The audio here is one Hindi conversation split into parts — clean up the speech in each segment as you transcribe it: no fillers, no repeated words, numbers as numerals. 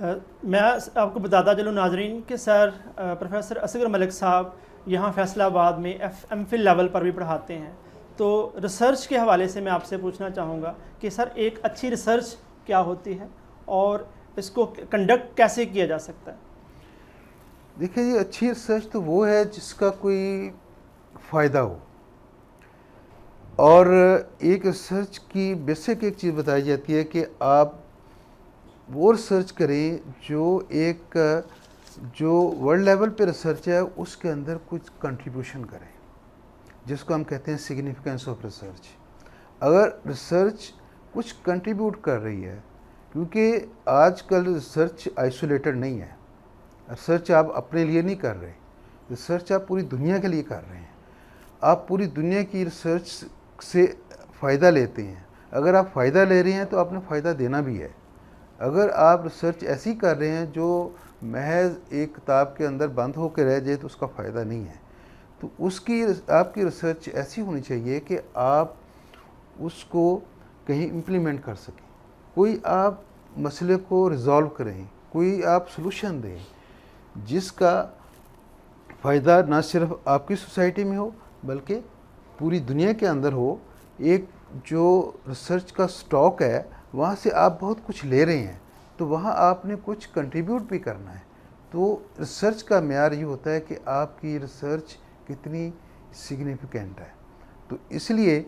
मैं आपको बताता चलूँ नाजरीन कि सर प्रोफेसर असगर मलिक साहब यहाँ फैसलाबाद में एम.फिल लेवल पर भी पढ़ाते हैं। तो रिसर्च के हवाले से मैं आपसे पूछना चाहूँगा कि सर एक अच्छी रिसर्च क्या होती है और इसको कंडक्ट कैसे किया जा सकता है? देखिए जी, अच्छी रिसर्च तो वो है जिसका कोई फ़ायदा हो। और एक रिसर्च की बेसिक एक चीज़ बताई जाती है कि आप वो रिसर्च करें जो वर्ल्ड लेवल पे रिसर्च है उसके अंदर कुछ कंट्रीब्यूशन करें, जिसको हम कहते हैं सिग्निफिकेंस ऑफ रिसर्च। अगर रिसर्च कुछ कंट्रीब्यूट कर रही है, क्योंकि आजकल रिसर्च आइसोलेटेड नहीं है। रिसर्च आप अपने लिए नहीं कर रहे, रिसर्च आप पूरी दुनिया के लिए कर रहे हैं। आप पूरी दुनिया की रिसर्च से फ़ायदा लेते हैं। अगर आप फ़ायदा ले रहे हैं तो आपने फ़ायदा देना भी है। अगर आप रिसर्च ऐसी कर रहे हैं जो महज एक किताब के अंदर बंद होकर रह जाए तो उसका फ़ायदा नहीं है। तो उसकी आपकी रिसर्च ऐसी होनी चाहिए कि आप उसको कहीं इम्प्लीमेंट कर सकें, कोई आप मसले को रिज़ॉल्व करें, कोई आप सलूशन दें जिसका फ़ायदा ना सिर्फ आपकी सोसाइटी में हो बल्कि पूरी दुनिया के अंदर हो। एक जो रिसर्च का स्टॉक है वहाँ से आप बहुत कुछ ले रहे हैं, तो वहाँ आपने कुछ कंट्रीब्यूट भी करना है। तो रिसर्च का मेयार ये होता है कि आपकी रिसर्च कितनी सिग्निफिकेंट है। तो इसलिए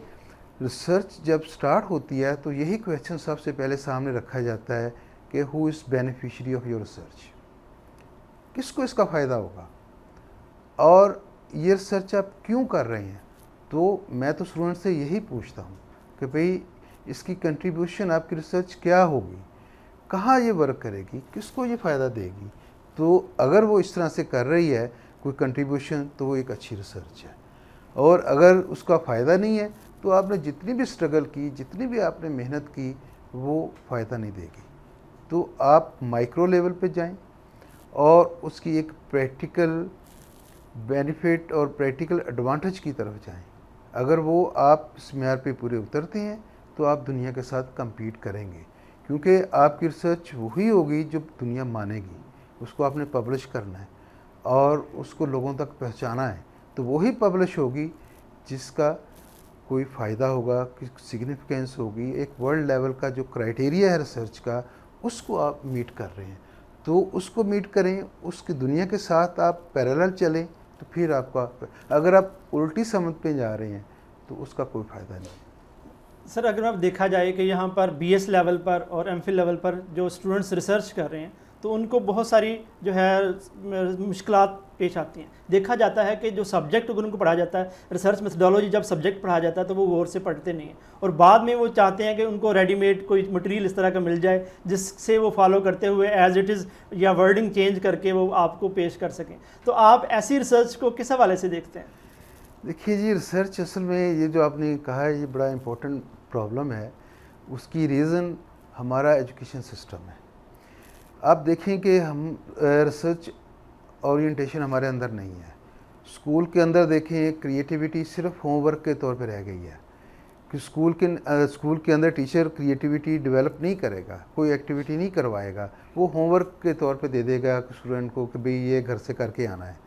रिसर्च जब स्टार्ट होती है तो यही क्वेश्चन सबसे पहले सामने रखा जाता है कि who is beneficiary of your research, किसको इसका फ़ायदा होगा और ये रिसर्च आप क्यों कर रहे हैं। तो मैं तो स्टूडेंट से यही पूछता हूँ कि भाई इसकी कंट्रीब्यूशन आपकी रिसर्च क्या होगी, कहाँ ये वर्क करेगी, किसको ये फ़ायदा देगी। तो अगर वो इस तरह से कर रही है कोई कंट्रीब्यूशन तो वो एक अच्छी रिसर्च है। और अगर उसका फ़ायदा नहीं है तो आपने जितनी भी स्ट्रगल की, जितनी भी आपने मेहनत की, वो फ़ायदा नहीं देगी। तो आप माइक्रो लेवल पे जाएं और उसकी एक प्रैक्टिकल बेनिफिट और प्रैक्टिकल एडवांटेज की तरफ जाएं। अगर वो आप इस मेयार पे पूरे उतरते हैं तो आप दुनिया के साथ compete करेंगे, क्योंकि आपकी रिसर्च वही होगी जो दुनिया मानेगी। उसको आपने पब्लिश करना है और उसको लोगों तक पहुंचाना है, तो वही पब्लिश होगी जिसका कोई फ़ायदा होगा, सिग्निफिकेंस होगी। एक वर्ल्ड लेवल का जो क्राइटेरिया है रिसर्च का, उसको आप मीट कर रहे हैं, तो उसको मीट करें, उसकी दुनिया के साथ आप पैरेलल चलें, तो फिर आपका, अगर आप उल्टी समझ पे जा रहे हैं तो उसका कोई फ़ायदा नहीं। सर अगर अब देखा जाए कि यहाँ पर बीएस लेवल पर और एमफिल लेवल पर जो स्टूडेंट्स रिसर्च कर रहे हैं तो उनको बहुत सारी जो है मुश्किलात पेश आती हैं। देखा जाता है कि जो सब्जेक्ट अगर उनको पढ़ाया जाता है, रिसर्च मेथडोलॉजी जब सब्जेक्ट पढ़ाया जाता है तो वो गौर से पढ़ते नहीं हैं और बाद में वो चाहते हैं कि उनको रेडीमेड कोई मटेरियल इस तरह का मिल जाए जिससे वो फॉलो करते हुए एज इट इज़ या वर्डिंग चेंज करके वो आपको पेश कर सकें। तो आप ऐसी रिसर्च को किस हवाले से देखते हैं? देखिए जी, रिसर्च असल में ये जो आपने कहा है ये बड़ा इम्पोर्टेंट प्रॉब्लम है। उसकी रीज़न हमारा एजुकेशन सिस्टम है। आप देखें कि हम रिसर्च ओरिएंटेशन हमारे अंदर नहीं है। स्कूल के अंदर देखें क्रिएटिविटी सिर्फ होमवर्क के तौर पे रह गई है कि स्कूल के अंदर टीचर क्रिएटिविटी डेवलप नहीं करेगा, कोई एक्टिविटी नहीं करवाएगा, वो होमवर्क के तौर पे दे देगा स्टूडेंट को कि भाई ये घर से करके आना है।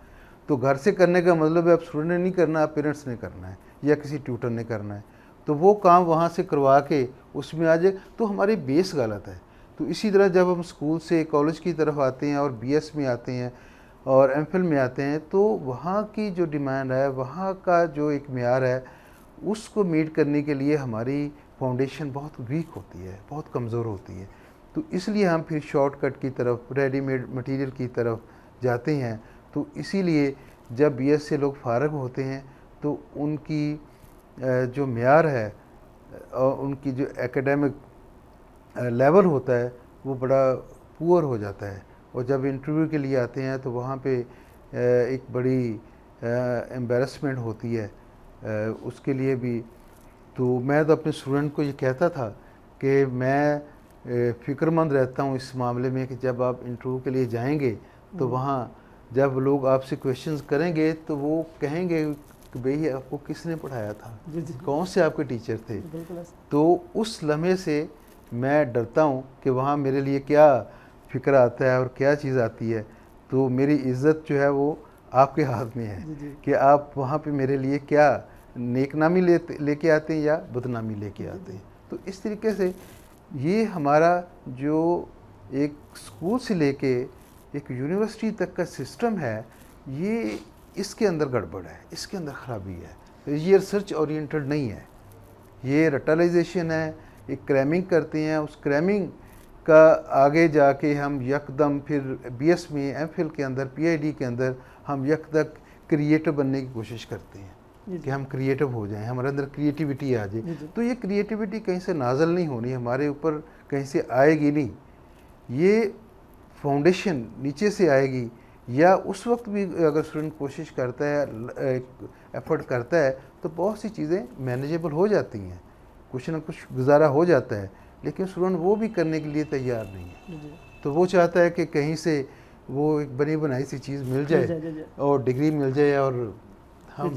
तो घर से करने का मतलब है अब स्टूडेंट ने नहीं करना, आप पेरेंट्स ने करना है या किसी ट्यूटर ने करना है। तो वो काम वहाँ से करवा के उसमें आ जाए, तो हमारी बेस गलत है। तो इसी तरह जब हम स्कूल से कॉलेज की तरफ आते हैं और बीएस में आते हैं और एमफिल में आते हैं, तो वहाँ की जो डिमांड है, वहाँ का जो एक मेयार है, उसको मीट करने के लिए हमारी फाउंडेशन बहुत वीक होती है, बहुत कमज़ोर होती है। तो इसलिए हम फिर शॉर्टकट की तरफ, रेडीमेड मटेरियल की तरफ जाते हैं। तो इसीलिए जब बीएस से लोग फारग होते हैं तो उनकी जो मेयार है और उनकी जो एकेडमिक लेवल होता है वो बड़ा पुअर हो जाता है। और जब इंटरव्यू के लिए आते हैं तो वहाँ पे एक बड़ी एम्बेरसमेंट होती है उसके लिए भी। तो मैं तो अपने स्टूडेंट को ये कहता था कि मैं फ़िक्रमंद रहता हूँ इस मामले में कि जब आप इंटरव्यू के लिए जाएंगे तो वहाँ जब लोग आपसे क्वेश्चंस करेंगे तो वो कहेंगे कि भाई आपको किसने पढ़ाया था, कौन से आपके टीचर थे। तो उस लम्हे से मैं डरता हूँ कि वहाँ मेरे लिए क्या फ़िक्र आता है और क्या चीज़ आती है, तो मेरी इज़्ज़त जो है वो आपके हाथ में है कि आप वहाँ पे मेरे लिए क्या नेकनामी लेके आते हैं या बदनामी लेके आते हैं। तो इस तरीके से ये हमारा जो एक स्कूल से लेके एक यूनिवर्सिटी तक का सिस्टम है, ये इसके अंदर गड़बड़ है, इसके अंदर ख़राबी है। ये रिसर्च ओरिएंटेड नहीं है, ये रटलाइजेशन है, एक क्रैमिंग करते हैं, उस क्रैमिंग का आगे जाके हम यकदम फिर बीएस में, एमफिल के अंदर, पीआईडी के अंदर हम यकदम क्रिएटिव बनने की कोशिश करते हैं कि हम क्रिएटिव हो जाएं, हमारे अंदर क्रिएटिविटी आ जाए। तो ये क्रिएटिविटी कहीं से नाजल नहीं होनी, हमारे ऊपर कहीं से आएगी नहीं, ये फाउंडेशन नीचे से आएगी। या उस वक्त भी अगर स्टूडेंट कोशिश करता है, एफर्ट करता है, तो बहुत सी चीज़ें मैनेजेबल हो जाती हैं, कुछ ना कुछ गुजारा हो जाता है। लेकिन स्टूडेंट वो भी करने के लिए तैयार नहीं है, तो वो चाहता है कि कहीं से वो एक बनी बनाई सी चीज़ मिल जाए और डिग्री मिल जाए और हम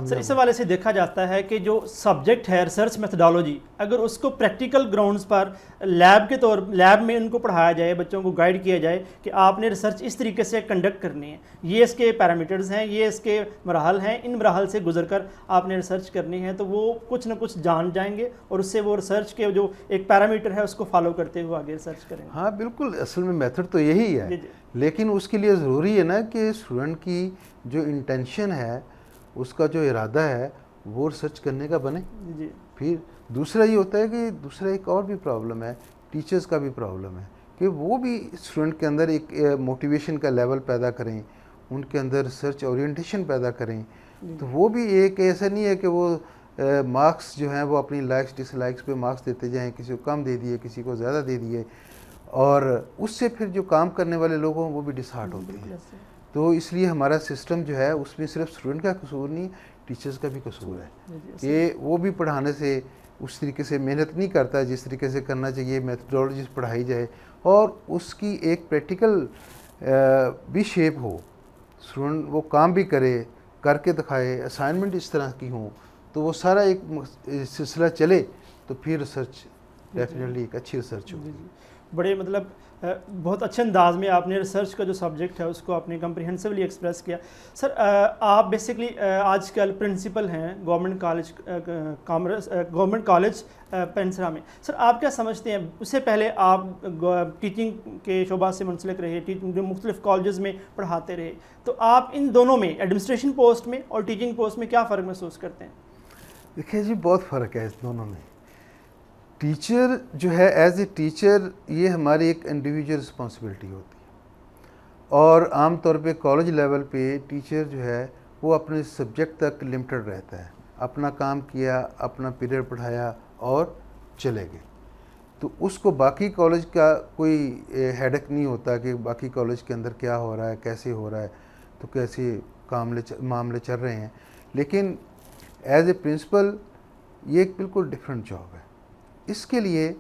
सर इस हवाले से देखा जाता है कि जो सब्जेक्ट है रिसर्च मेथडोलॉजी, अगर उसको प्रैक्टिकल ग्राउंड्स पर लैब में उनको पढ़ाया जाए, बच्चों को गाइड किया जाए कि आपने रिसर्च इस तरीके से कंडक्ट करनी है, ये इसके पैरामीटर्स हैं, ये इसके मराहल हैं, इन मराहल से गुजरकर आपने रिसर्च करनी है, तो वो कुछ ना कुछ जान जाएंगे और उससे वो रिसर्च के जो एक पैरामीटर है उसको फॉलो करते हुए आगे रिसर्च करेंगे। हाँ बिल्कुल, असल में मेथड तो यही है, लेकिन उसके लिए ज़रूरी है ना कि स्टूडेंट की जो इंटेंशन है, उसका जो इरादा है वो रिसर्च करने का बने। जी। फिर दूसरा ये होता है कि दूसरा एक और भी प्रॉब्लम है, टीचर्स का भी प्रॉब्लम है कि वो भी स्टूडेंट के अंदर एक मोटिवेशन का लेवल पैदा करें, उनके अंदर रिसर्च ओरिएंटेशन पैदा करें। तो वो भी एक ऐसा नहीं है कि वो मार्क्स जो हैं वो अपनी लाइक्स डिसलाइक्स पे मार्क्स देते जाएं, किसी को कम दे दिए, किसी को ज़्यादा दे दिए, और उससे फिर जो काम करने वाले लोग हों वो भी डिसहार्ट होते हैं। तो इसलिए हमारा सिस्टम जो है उसमें सिर्फ स्टूडेंट का कसूर नहीं, टीचर्स का भी कसूर है कि वो भी पढ़ाने से उस तरीके से मेहनत नहीं करता जिस तरीके से करना चाहिए, मेथडोलॉजी पढ़ाई जाए और उसकी एक प्रैक्टिकल भी शेप हो, स्टूडेंट वो काम भी करे, करके दिखाए, असाइनमेंट इस तरह की हों, तो वो सारा एक सिलसिला चले, तो फिर रिसर्च डेफिनेटली एक अच्छी रिसर्च होगी। बड़े मतलब बहुत अच्छे अंदाज में आपने रिसर्च का जो सब्जेक्ट है उसको आपने कम्प्रिहेंसिवली एक्सप्रेस किया। सर आप बेसिकली आजकल प्रिंसिपल हैं गवर्नमेंट कॉलेज पेंसरा में। सर आप क्या समझते हैं, उससे पहले आप टीचिंग के शोबा से मुंसलिक रहे, जो मुख्तलिफ कॉलेज में पढ़ाते रहे, तो आप इन दोनों में एडमिनिस्ट्रेशन पोस्ट में और टीचिंग पोस्ट में क्या फ़र्क महसूस करते हैं? देखिए जी, बहुत फ़र्क है इस दोनों में। टीचर जो है एज ए टीचर ये हमारी एक इंडिविजुअल रिस्पॉन्सिबिलिटी होती है, और आम तौर पे कॉलेज लेवल पे टीचर जो है वो अपने सब्जेक्ट तक लिमिटेड रहता है, अपना काम किया, अपना पीरियड पढ़ाया और चले गए। तो उसको बाकी कॉलेज का कोई हेडेक नहीं होता कि बाकी कॉलेज के अंदर क्या हो रहा है, कैसे हो रहा है, तो कैसे मामले चल रहे हैं। लेकिन एज ए प्रिंसिपल ये एक बिल्कुल डिफरेंट जॉब है। इसके लिए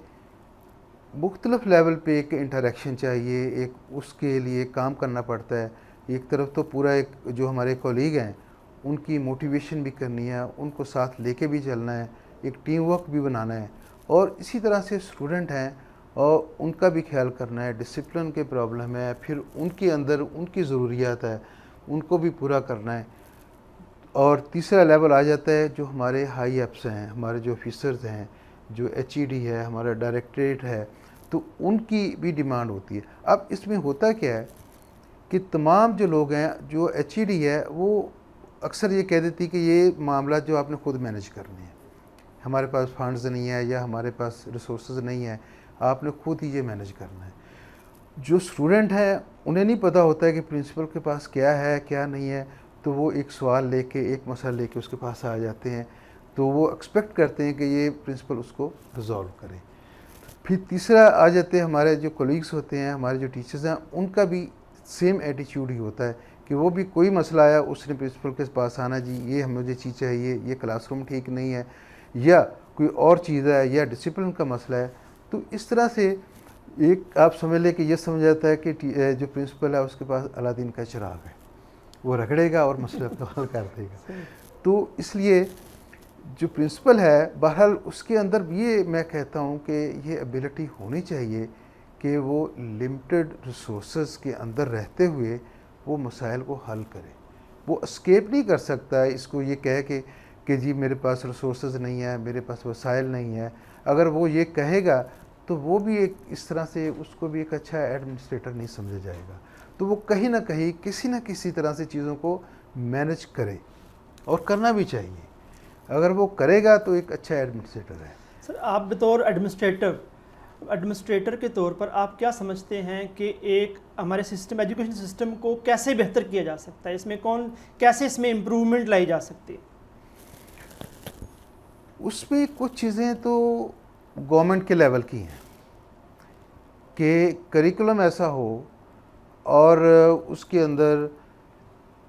मुख्तलिफ लेवल पे एक इंटरेक्शन चाहिए, एक उसके लिए काम करना पड़ता है। एक तरफ तो पूरा एक जो हमारे कॉलीग हैं उनकी मोटिवेशन भी करनी है, उनको साथ लेके भी चलना है, एक टीम वर्क भी बनाना है, और इसी तरह से स्टूडेंट हैं और उनका भी ख्याल करना है। डिसिप्लिन के प्रॉब्लम है, फिर उनके अंदर उनकी ज़रूरियात है, उनको भी पूरा करना है। और तीसरा लेवल आ जाता है जो हमारे हाई अप्स हैं, हमारे जो ऑफिसर्स हैं, जो HED है, हमारा डायरेक्टरेट है, तो उनकी भी डिमांड होती है। अब इसमें होता क्या है कि तमाम जो लोग हैं, जो HED है वो अक्सर ये कह देती कि ये मामला जो आपने खुद मैनेज करने हैं, हमारे पास फंड्स नहीं है या हमारे पास रिसोर्सेज नहीं है, आपने खुद ही ये मैनेज करना है। जो स्टूडेंट हैं उन्हें नहीं पता होता है कि प्रिंसिपल के पास क्या है क्या नहीं है, तो वो एक सवाल लेके, एक मसला लेके उसके पास आ जाते हैं, तो वो एक्सपेक्ट करते हैं कि ये प्रिंसिपल उसको रिजॉल्व करे। फिर तीसरा आ जाते हैं हमारे जो कोलीग्स होते हैं, हमारे जो टीचर्स हैं, उनका भी सेम एटीट्यूड ही होता है कि वो भी कोई मसला आया उसने प्रिंसिपल के पास आना, जी ये मुझे चीज़ चाहिए, ये क्लासरूम ठीक नहीं है, या कोई और चीज़ है, या डिसिप्लिन का मसला है। तो इस तरह से एक आप समझ लें कि ये समझ जाता है कि जो प्रिंसिपल है उसके पास अलादीन का चिराग है, वो रगड़ेगा और मसले को हल कर देगा। तो इसलिए जो प्रिंसिपल है, बहरहाल उसके अंदर ये मैं कहता हूँ कि ये एबिलिटी होनी चाहिए कि वो लिमिटेड रिसोर्सेज के अंदर रहते हुए वो मसाइल को हल करे। वो एस्केप नहीं कर सकता है इसको ये कह के कि जी मेरे पास रिसोर्सेज नहीं है, मेरे पास वसाइल नहीं है। अगर वो ये कहेगा तो वो भी एक इस तरह से उसको भी एक अच्छा एडमिनिस्ट्रेटर नहीं समझा जाएगा। तो वो कहीं ना कहीं किसी न किसी तरह से चीज़ों को मैनेज करे, और करना भी चाहिए। अगर वो करेगा तो एक अच्छा एडमिनिस्ट्रेटर है। सर, आप बतौर एडमिनिस्ट्रेटर के तौर पर आप क्या समझते हैं कि एक हमारे सिस्टम, एजुकेशन सिस्टम को कैसे बेहतर किया जा सकता है? इसमें कैसे इसमें इम्प्रूवमेंट लाई जा सकती है? उसमें कुछ चीज़ें तो गवर्नमेंट के लेवल की हैं कि करिकुलम ऐसा हो और उसके अंदर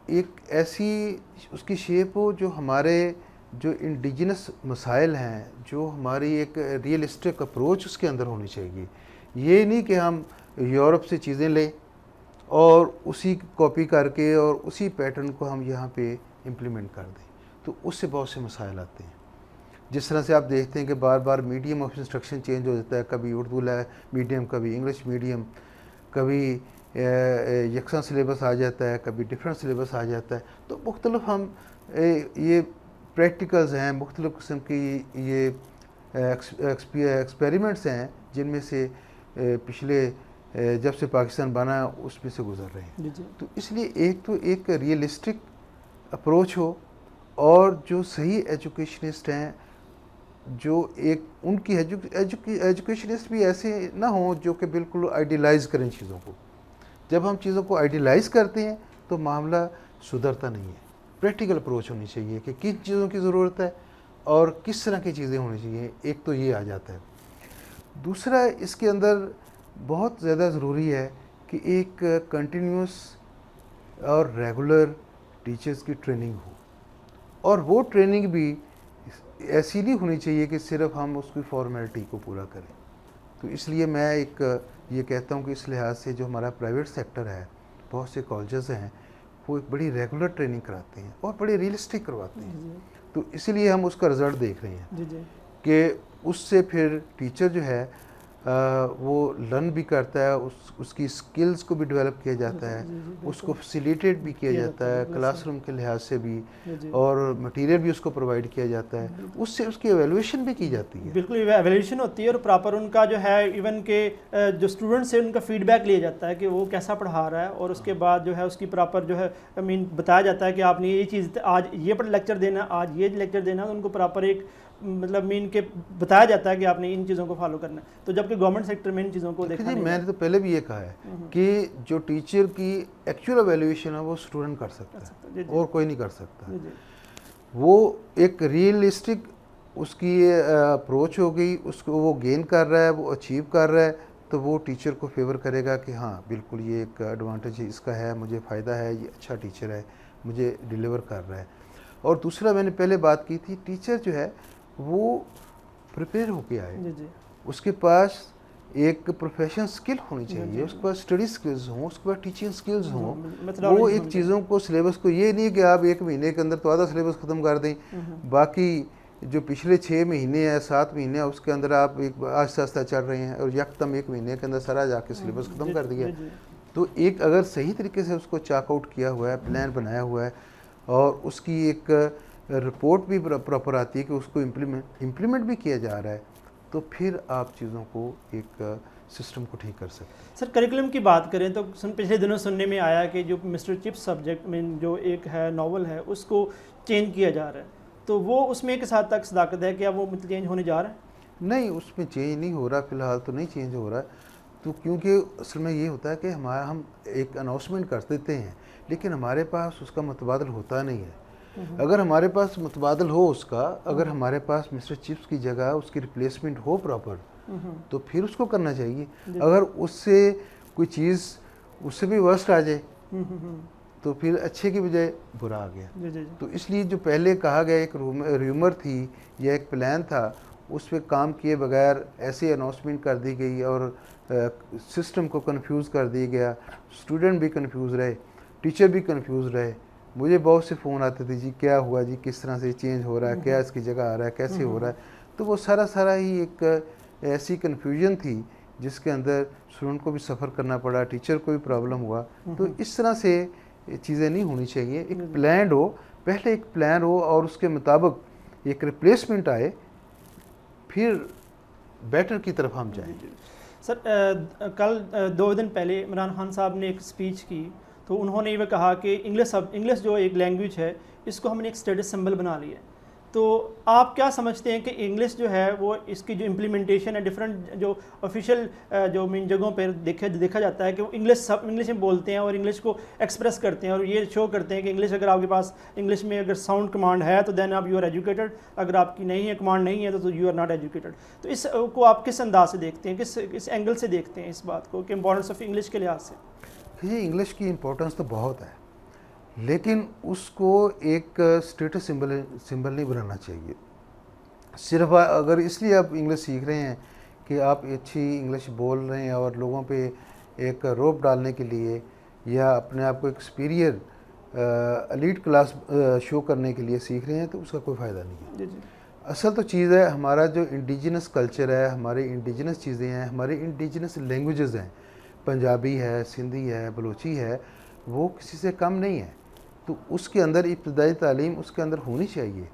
एक ऐसी उसकी शेप हो जो हमारे जो इंडिजिनस मसाइल हैं, जो हमारी एक रियलिस्टिक अप्रोच उसके अंदर होनी चाहिए। ये नहीं कि हम यूरोप से चीज़ें लें और उसी कॉपी करके और उसी पैटर्न को हम यहाँ पे इम्प्लीमेंट कर दें, तो उससे बहुत से मसाइल आते हैं। जिस तरह से आप देखते हैं कि बार बार मीडियम ऑफ इंस्ट्रक्शन चेंज हो जाता है, कभी उर्दू मीडियम, कभी इंग्लिश मीडियम, कभी यकसा सिलेबस आ जाता है, कभी डिफरेंट सिलेबस आ जाता है। तो मुख्तलिफ हम ये प्रैक्टिकल्स हैं, मुख्तलिफ किस्म की ये एक्सपेरिमेंट्स हैं जिनमें से पिछले जब से पाकिस्तान बना उसमें से गुजर रहे हैं। तो इसलिए एक रियलिस्टिक अप्रोच हो, और जो सही एजुकेशनिस्ट हैं, जो एक उनकी एजुकेशनिस्ट भी ऐसे ना हो जो कि बिल्कुल आइडियलाइज करें चीज़ों को। जब हम चीज़ों को आइडियलाइज करते हैं तो मामला सुधरता नहीं है। प्रैक्टिकल अप्रोच होनी चाहिए कि किन चीज़ों की ज़रूरत है और किस तरह की चीज़ें होनी चाहिए, एक तो ये आ जाता है। दूसरा, इसके अंदर बहुत ज़्यादा ज़रूरी है कि एक कंटिन्यूस और रेगुलर टीचर्स की ट्रेनिंग हो, और वो ट्रेनिंग भी ऐसी नहीं होनी चाहिए कि सिर्फ हम उसकी फॉर्मेलिटी को पूरा करें। तो इसलिए मैं ये कहता हूँ कि इस लिहाज से जो हमारा प्राइवेट सेक्टर है, बहुत से कॉलेजेस हैं, वो एक बड़ी रेगुलर ट्रेनिंग कराते हैं और बड़ी रियलिस्टिक करवाते हैं। तो इसीलिए हम उसका रिज़ल्ट देख रहे हैं कि उससे फिर टीचर जो है वो लर्न भी करता है, उसकी स्किल्स को भी डेवलप किया जाता है, उसको फैसिलिटेट भी किया जाता है क्लासरूम के लिहाज से भी, और मटेरियल भी उसको प्रोवाइड किया जाता है, उससे उसकी एवेल्यूएशन भी की जाती है। बिल्कुल एवेल्यूएशन होती है, और प्रॉपर उनका जो है इवन के जो स्टूडेंट्स हैं उनका फीडबैक लिया जाता है कि वो कैसा पढ़ा रहा है, और उसके बाद जो है उसकी प्रॉपर जो है बताया जाता है कि आपने ये चीज़ आज ये लेक्चर देना, आज ये लेक्चर देना, तो उनको प्रॉपर एक के बताया जाता है कि आपने इन चीज़ों को फॉलो करना है। तो जबकि गवर्नमेंट सेक्टर में इन चीज़ों को देखा नहीं। मैंने तो पहले भी ये कहा है कि जो टीचर की एक्चुअल एवेल्यूएशन है वो स्टूडेंट कर सकता है, और कोई नहीं कर सकता। वो एक रियलिस्टिक उसकी अप्रोच हो गई, उसको वो गेन कर रहा है, वो अचीव कर रहा है, तो वो टीचर को फेवर करेगा कि हाँ बिल्कुल ये एक एडवांटेज इसका है, मुझे फ़ायदा है, ये अच्छा टीचर है, मुझे डिलीवर कर रहा है। और दूसरा, मैंने पहले बात की थी, टीचर जो है वो प्रिपेयर होके आए, उसके पास एक प्रोफेशनल स्किल होनी चाहिए, उसके पास स्टडी स्किल्स हों, उसके पास टीचिंग स्किल्स हों। वो एक चीज़ों को, सिलेबस को, ये नहीं कि आप एक महीने के अंदर तो आधा सिलेबस ख़त्म कर दें, बाकी जो पिछले 6 महीने या 7 महीने उसके अंदर आप एक आस्ता आस्ता चल रहे हैं, और यकदम एक महीने के अंदर सारा जाके सिलेबस ख़त्म कर दिया। तो एक अगर सही तरीके से उसको चेक आउट किया हुआ है, प्लान बनाया हुआ है, और उसकी एक रिपोर्ट भी प्रॉपर आती है कि उसको इम्प्लीमेंट भी किया जा रहा है, तो फिर आप चीज़ों को एक सिस्टम को ठीक कर सकते हैं। सर, करिकुलम की बात करें तो पिछले दिनों सुनने में आया कि जो मिस्टर चिप्स सब्जेक्ट में जो एक है नॉवल है, उसको चेंज किया जा रहा है, तो वो उसमें एक साथ तक सदाकत है, क्या वो चेंज होने जा रहा है? नहीं, उसमें चेंज नहीं हो रहा, फ़िलहाल तो नहीं चेंज हो रहा है। तो क्योंकि असल में ये होता है कि हम एक अनाउंसमेंट कर देते हैं, लेकिन हमारे पास उसका मुतबादल होता नहीं है। अगर हमारे पास मुतबादल हो उसका, अगर हमारे पास मिस्टर चिप्स की जगह उसकी रिप्लेसमेंट हो प्रॉपर, तो फिर उसको करना चाहिए। अगर उससे कोई चीज़ उससे भी वर्स्ट आ जाए तो फिर अच्छे की बजाय बुरा आ गया। तो इसलिए जो पहले कहा गया एक र्यूमर थी या एक प्लान था, उस पर काम किए बगैर ऐसे अनाउंसमेंट कर दी गई और सिस्टम को कंफ्यूज कर दिया गया। स्टूडेंट भी कंफ्यूज रहे, टीचर भी कंफ्यूज रहे। मुझे बहुत से फ़ोन आते थे, जी क्या हुआ जी, किस तरह से चेंज हो रहा है, क्या इसकी जगह आ रहा है, कैसे हो रहा है। तो वो सारा ही एक ऐसी कन्फ्यूजन थी जिसके अंदर स्टूडेंट को भी सफ़र करना पड़ा, टीचर को भी प्रॉब्लम हुआ। तो इस तरह से चीज़ें नहीं होनी चाहिए। एक प्लान हो, पहले एक प्लान हो और उसके मुताबिक एक रिप्लेसमेंट आए, फिर बेटर की तरफ हम जाएं। सर कल 2 दिन पहले इमरान खान साहब ने एक स्पीच की, तो उन्होंने ये कहा कि इंग्लिश जो एक लैंग्वेज है, इसको हमने एक स्टेटस सिंबल बना लिया है। तो आप क्या समझते हैं कि इंग्लिश जो है वो इसकी जो इम्प्लीमेंटेशन है डिफरेंट जो ऑफिशियल जो मीन जगहों पर देखा जाता है कि वो इंग्लिश में बोलते हैं और इंग्लिश को एक्सप्रेस करते हैं और ये शो करते हैं कि इंग्लिश अगर आपके पास इंग्लिश में अगर साउंड कमांड है तो देन आप यू आर एजुकेटेड, अगर आपकी नहीं है कमांड नहीं है तो यू आर नॉट एजुकेटेड। तो इस को आप किस अंदाज से देखते हैं, किस एंगल से देखते हैं इस बात को कि इम्पोर्टेंस ऑफ इंग्लिश के लिहाज से? ये इंग्लिश की इम्पोर्टेंस तो बहुत है, लेकिन उसको एक स्टेटस सिंबल नहीं बनाना चाहिए। सिर्फ अगर इसलिए आप इंग्लिश सीख रहे हैं कि आप अच्छी इंग्लिश बोल रहे हैं और लोगों पे एक रोब डालने के लिए या अपने आप को एक सुपीरियर एलीट क्लास शो करने के लिए सीख रहे हैं, तो उसका कोई फ़ायदा नहीं है। जी। असल तो चीज़ है हमारा जो इंडिजिनस कल्चर है, हमारे इंडिजिनस चीज़ें हैं, हमारे इंडिजिनस लैंग्वेजेस हैं, पंजाबी है, सिंधी है, बलूची है, वो किसी से कम नहीं है। तो उसके अंदर इब्तदाई तालीम उसके अंदर होनी चाहिए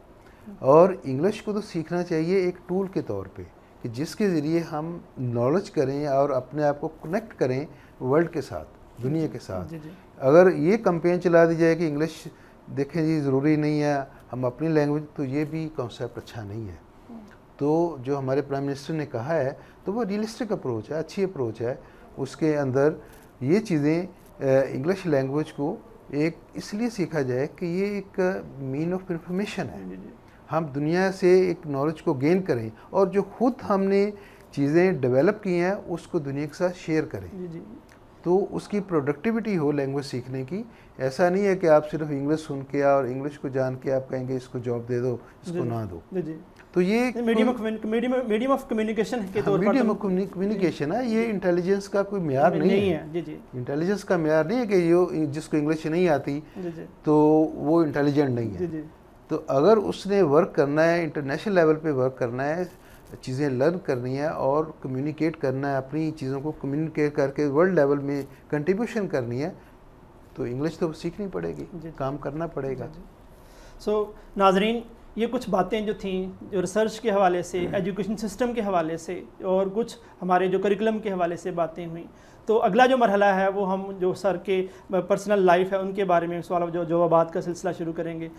और इंग्लिश को तो सीखना चाहिए एक टूल के तौर पे कि जिसके ज़रिए हम नॉलेज करें और अपने आप को कनेक्ट करें वर्ल्ड के साथ, दुनिया के साथ। जी। अगर ये कैंपेन चला दी जाए कि इंग्लिश देखें जी ज़रूरी नहीं है, हम अपनी लैंग्वेज, तो ये भी कॉन्सेप्ट अच्छा नहीं है। तो जो हमारे प्राइम मिनिस्टर ने कहा है तो वो रियलिस्टिक अप्रोच है, अच्छी अप्रोच है। उसके अंदर ये चीज़ें इंग्लिश लैंग्वेज को एक इसलिए सीखा जाए कि ये एक मीन ऑफ इंफॉर्मेशन है, हम दुनिया से एक नॉलेज को गेन करें और जो खुद हमने चीज़ें डेवलप की हैं उसको दुनिया के साथ शेयर करें। जी। तो उसकी प्रोडक्टिविटी हो लैंग्वेज सीखने की। ऐसा नहीं है कि आप सिर्फ इंग्लिश सुन के और इंग्लिश को जान के आप कहेंगे इसको जॉब दे दो, इसको ना दो। जी। तो ये मीडियम ऑफ कम्युनिकेशन के तौर पर मीडियम ऑफ कम्युनिकेशन है, ये इंटेलिजेंस का कोई म्यार नहीं है। जी। इंटेलिजेंस का म्यार नहीं है कि जो जिसको इंग्लिश नहीं आती तो वो इंटेलिजेंट नहीं है। जी। तो अगर उसने वर्क करना है, इंटरनेशनल लेवल पे वर्क करना है, चीज़ें लर्न करनी है और कम्युनिकेट करना है, अपनी चीज़ों को कम्युनिकेट करके वर्ल्ड लेवल में कंट्रीब्यूशन करनी है, तो इंग्लिश तो सीखनी पड़ेगी, काम करना पड़ेगा। सो नाजरीन, ये कुछ बातें जो थीं जो रिसर्च के हवाले से, एजुकेशन सिस्टम के हवाले से और कुछ हमारे जो करिकुलम के हवाले से बातें हुई। तो अगला जो मरहला है वो हम जो सर के पर्सनल लाइफ है उनके बारे में सवाल जो जवाबात का सिलसिला शुरू करेंगे।